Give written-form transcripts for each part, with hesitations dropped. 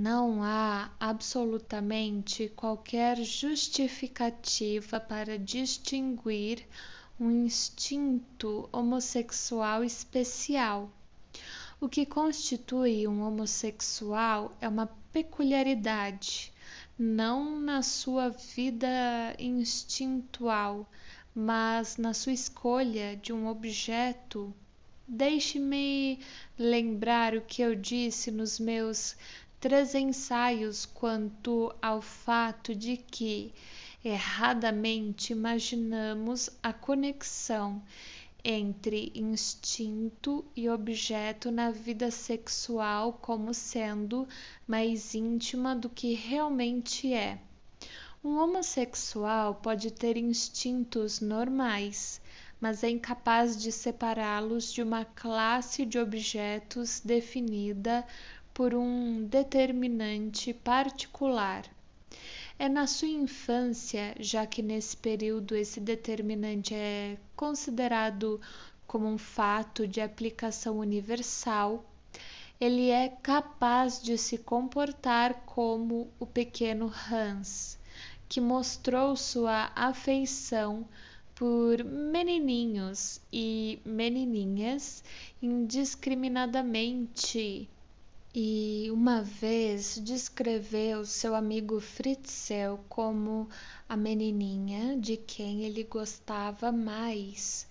Não há absolutamente qualquer justificativa para distinguir um instinto homossexual especial. O que constitui um homossexual é uma peculiaridade, não na sua vida instintual, mas na sua escolha de um objeto. Deixe-me lembrar o que eu disse nos meus 3 ensaios quanto ao fato de que, erradamente, imaginamos a conexão entre instinto e objeto na vida sexual como sendo mais íntima do que realmente é. Um homossexual pode ter instintos normais, mas é incapaz de separá-los de uma classe de objetos definida por um determinante particular. É na sua infância, já que nesse período esse determinante é considerado como um fato de aplicação universal, ele é capaz de se comportar como o pequeno Hans, que mostrou sua afeição por menininhos e menininhas indiscriminadamente. E uma vez descreveu seu amigo Fritzl como a menininha de quem ele gostava mais.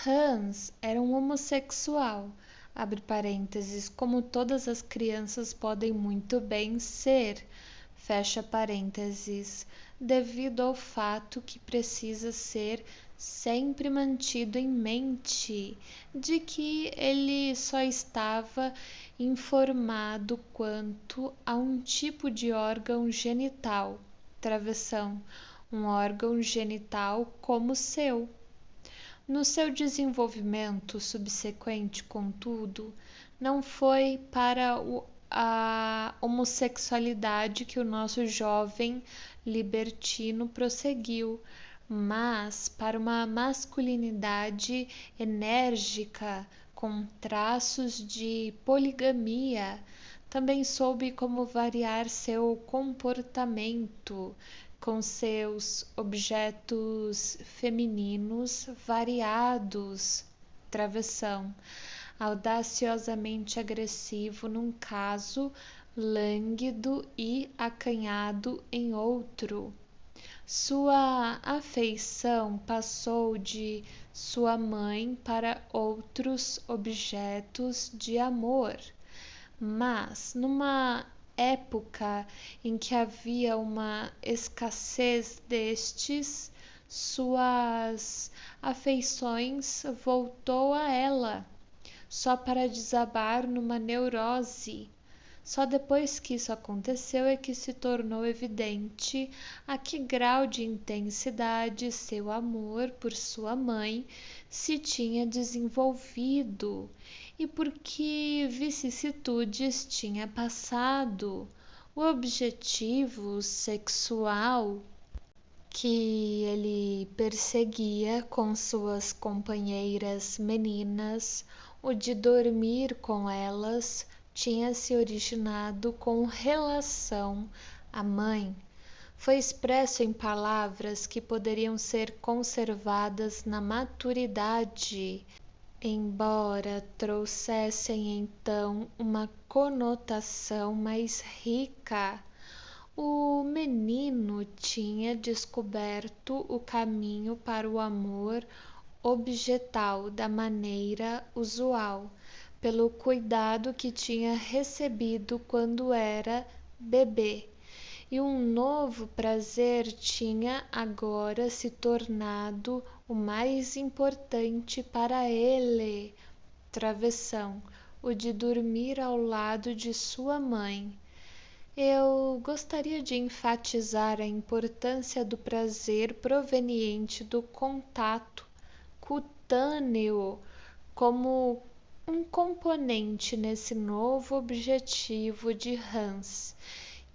Hans era um homossexual, abre parênteses, como todas as crianças podem muito bem ser, fecha parênteses, devido ao fato que precisa ser sempre mantido em mente de que ele só estava informado quanto a um tipo de órgão genital, travessão, um órgão genital como o seu. No seu desenvolvimento subsequente, contudo, não foi para a homossexualidade que o nosso jovem libertino prosseguiu, mas para uma masculinidade enérgica com traços de poligamia. Também soube como variar seu comportamento com seus objetos femininos variados, travessão, audaciosamente agressivo num caso, lânguido e acanhado em outro. Sua afeição passou de sua mãe para outros objetos de amor, mas numa época em que havia uma escassez destes, suas afeições voltou a ela, só para desabar numa neurose. Só depois que isso aconteceu é que se tornou evidente a que grau de intensidade seu amor por sua mãe se tinha desenvolvido e por que vicissitudes tinha passado. O objetivo sexual que ele perseguia com suas companheiras meninas, o de dormir com elas, tinha se originado com relação à mãe. Foi expresso em palavras que poderiam ser conservadas na maturidade, embora trouxessem então uma conotação mais rica. O menino tinha descoberto o caminho para o amor objetal da maneira usual, pelo cuidado que tinha recebido quando era bebê, e um novo prazer tinha agora se tornado o mais importante para ele, travessão, o de dormir ao lado de sua mãe. Eu gostaria de enfatizar a importância do prazer proveniente do contato cutâneo como um componente nesse novo objetivo de Hans,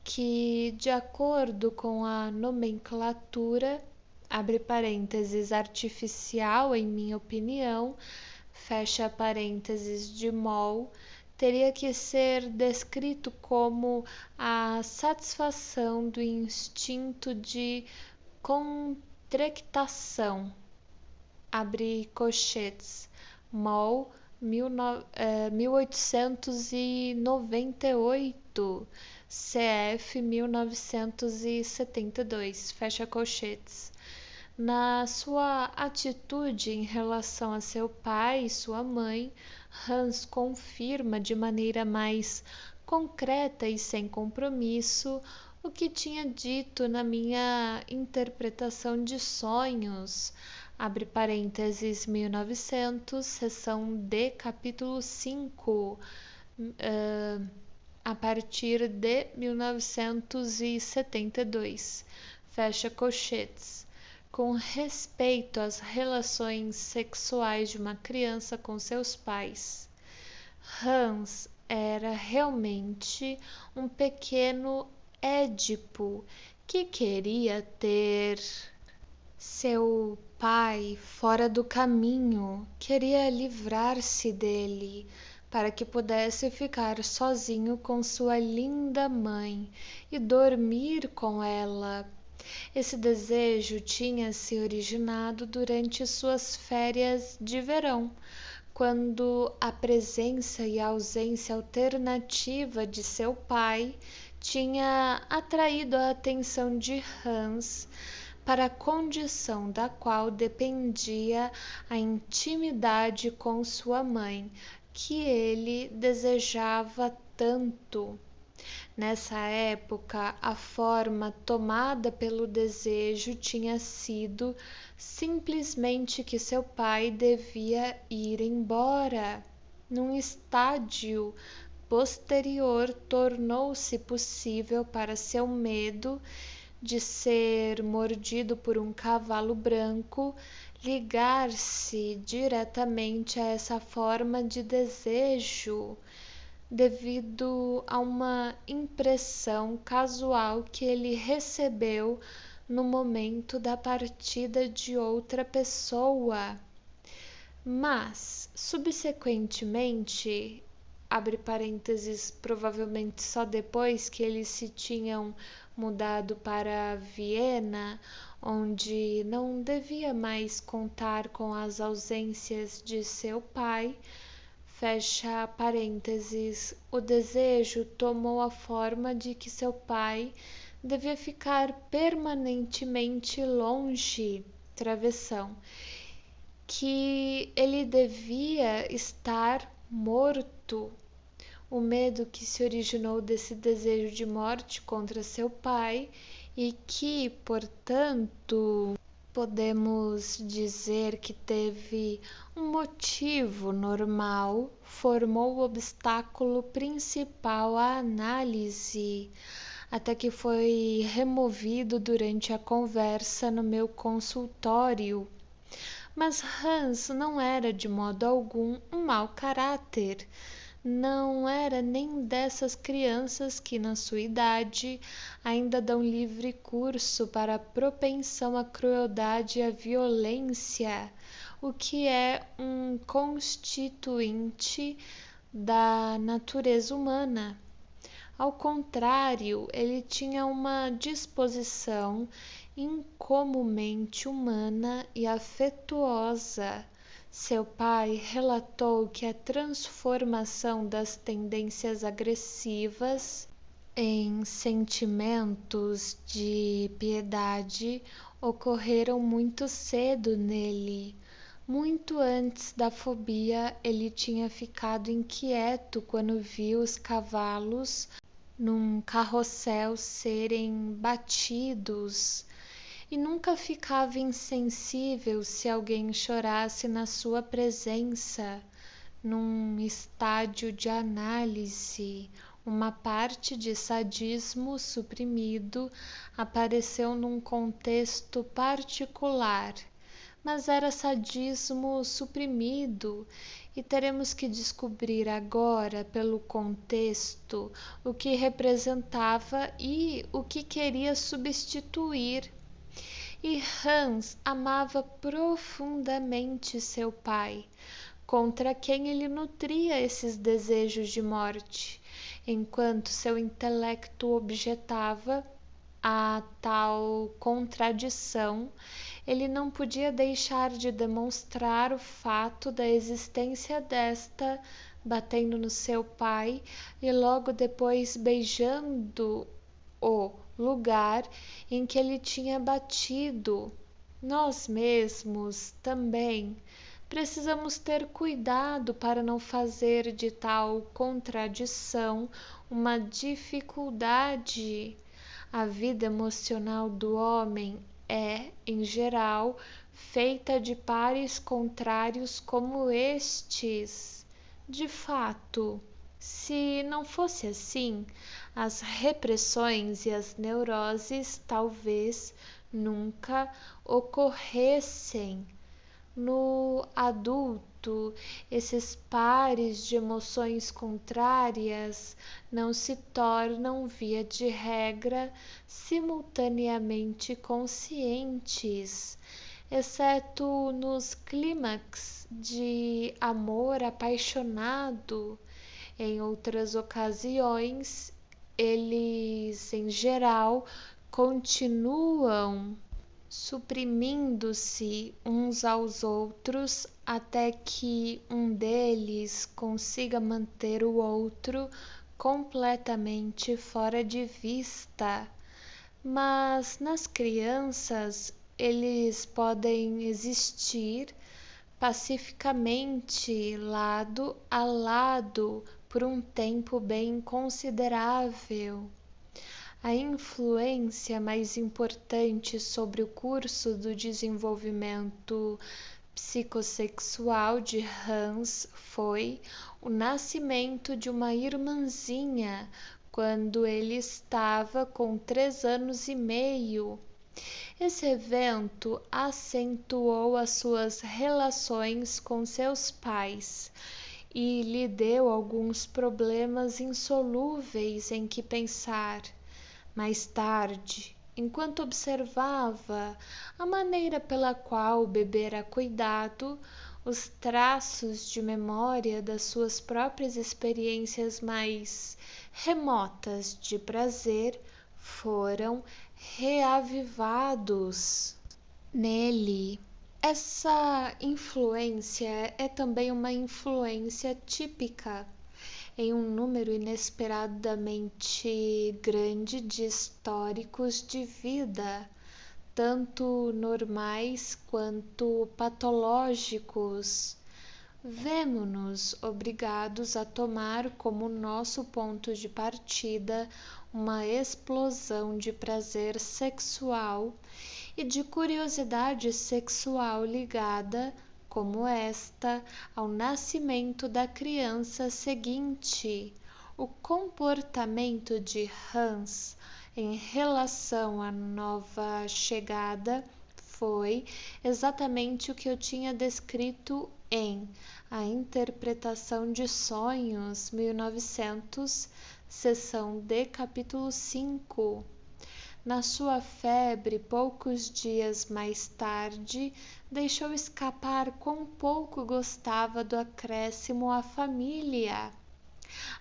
que, de acordo com a nomenclatura, abre parênteses, artificial, em minha opinião, fecha parênteses, de Moll, teria que ser descrito como a satisfação do instinto de contractação, abre colchetes, Moll, 1898, cf. 1972, fecha colchetes. Na sua atitude em relação a seu pai e sua mãe, Hans confirma de maneira mais concreta e sem compromisso o que tinha dito na minha interpretação de sonhos, abre parênteses, 1900, seção D, capítulo 5, a partir de 1972, fecha colchetes. Com respeito às relações sexuais de uma criança com seus pais. Hans era realmente um pequeno Édipo que queria ter seu pai fora do caminho, queria livrar-se dele para que pudesse ficar sozinho com sua linda mãe e dormir com ela. Esse desejo tinha se originado durante suas férias de verão, quando a presença e a ausência alternativa de seu pai tinha atraído a atenção de Hans para a condição da qual dependia a intimidade com sua mãe, que ele desejava tanto. Nessa época, a forma tomada pelo desejo tinha sido simplesmente que seu pai devia ir embora. Num estágio posterior, tornou-se possível para seu medo de ser mordido por um cavalo branco ligar-se diretamente a essa forma de desejo, devido a uma impressão casual que ele recebeu no momento da partida de outra pessoa. Mas, subsequentemente, abre parênteses, provavelmente só depois que eles se tinham mudado para Viena, onde não devia mais contar com as ausências de seu pai, fecha parênteses, o desejo tomou a forma de que seu pai devia ficar permanentemente longe, travessão, que ele devia estar morto. O medo que se originou desse desejo de morte contra seu pai e que, portanto, podemos dizer que teve um motivo normal, formou o obstáculo principal à análise, até que foi removido durante a conversa no meu consultório. Mas Hans não era de modo algum um mau caráter. Não era nem dessas crianças que, na sua idade, ainda dão livre curso para a propensão à crueldade e à violência, o que é um constituinte da natureza humana. Ao contrário, ele tinha uma disposição incomumente humana e afetuosa. Seu pai relatou que a transformação das tendências agressivas em sentimentos de piedade ocorreram muito cedo nele. Muito antes da fobia, ele tinha ficado inquieto quando viu os cavalos num carrossel serem batidos e nunca ficava insensível se alguém chorasse na sua presença. Num estádio de análise, uma parte de sadismo suprimido apareceu num contexto particular, mas era sadismo suprimido e teremos que descobrir agora, pelo contexto, o que representava e o que queria substituir. E Hans amava profundamente seu pai, contra quem ele nutria esses desejos de morte, enquanto seu intelecto objetava a tal contradição, ele não podia deixar de demonstrar o fato da existência desta, batendo no seu pai e logo depois beijando o lugar em que ele tinha batido. Nós mesmos também precisamos ter cuidado para não fazer de tal contradição uma dificuldade. A vida emocional do homem é, em geral, feita de pares contrários como estes. De fato, se não fosse assim, as repressões e as neuroses talvez nunca ocorressem. No adulto, esses pares de emoções contrárias não se tornam, via de regra, simultaneamente conscientes, exceto nos clímax de amor apaixonado. Em outras ocasiões, eles, em geral, continuam suprimindo-se uns aos outros até que um deles consiga manter o outro completamente fora de vista. Mas nas crianças, eles podem existir pacificamente lado a lado por um tempo bem considerável. A influência mais importante sobre o curso do desenvolvimento psicossexual de Hans foi o nascimento de uma irmãzinha quando ele estava com 3 anos e meio. Esse evento acentuou as suas relações com seus pais e lhe deu alguns problemas insolúveis em que pensar. Mais tarde, enquanto observava a maneira pela qual o bebê era cuidado, os traços de memória das suas próprias experiências mais remotas de prazer foram reavivados nele. Essa influência é também uma influência típica em um número inesperadamente grande de históricos de vida, tanto normais quanto patológicos. Vemo-nos obrigados a tomar como nosso ponto de partida uma explosão de prazer sexual e de curiosidade sexual ligada, como esta, ao nascimento da criança seguinte. O comportamento de Hans em relação à nova chegada foi exatamente o que eu tinha descrito em A Interpretação de Sonhos, 1900, seção D, capítulo 5. Na sua febre, poucos dias mais tarde, deixou escapar quão pouco gostava do acréscimo à família.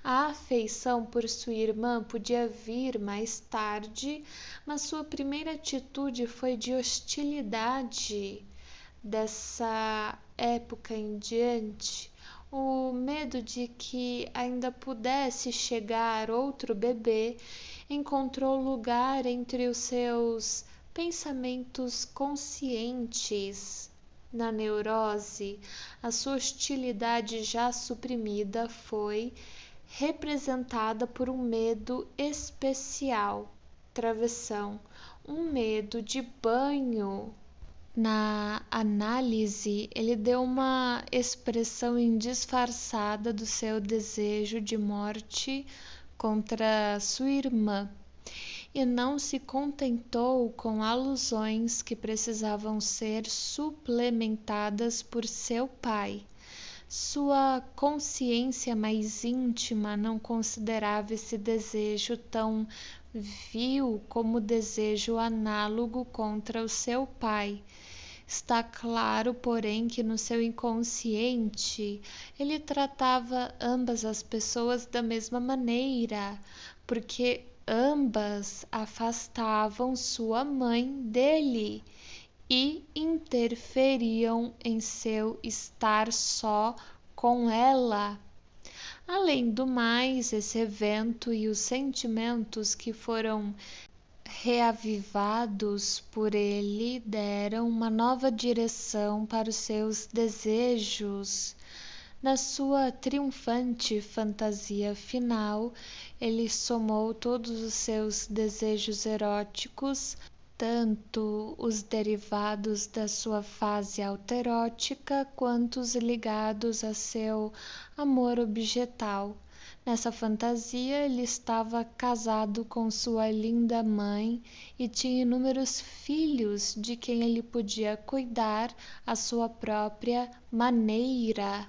A afeição por sua irmã podia vir mais tarde, mas sua primeira atitude foi de hostilidade. Dessa época em diante, o medo de que ainda pudesse chegar outro bebê encontrou lugar entre os seus pensamentos conscientes. Na neurose, a sua hostilidade já suprimida foi representada por um medo especial, travessão, um medo de banho. Na análise, ele deu uma expressão indisfarçada do seu desejo de morte contra sua irmã e não se contentou com alusões que precisavam ser suplementadas por seu pai. Sua consciência mais íntima não considerava esse desejo tão vil como desejo análogo contra o seu pai. Está claro, porém, que no seu inconsciente ele tratava ambas as pessoas da mesma maneira, porque ambas afastavam sua mãe dele e interferiam em seu estar só com ela. Além do mais, esse evento e os sentimentos que foram reavivados por ele deram uma nova direção para os seus desejos. Na sua triunfante fantasia final, ele somou todos os seus desejos eróticos, tanto os derivados da sua fase autoerótica quanto os ligados a seu amor objetal. Nessa fantasia, ele estava casado com sua linda mãe e tinha inúmeros filhos de quem ele podia cuidar à sua própria maneira.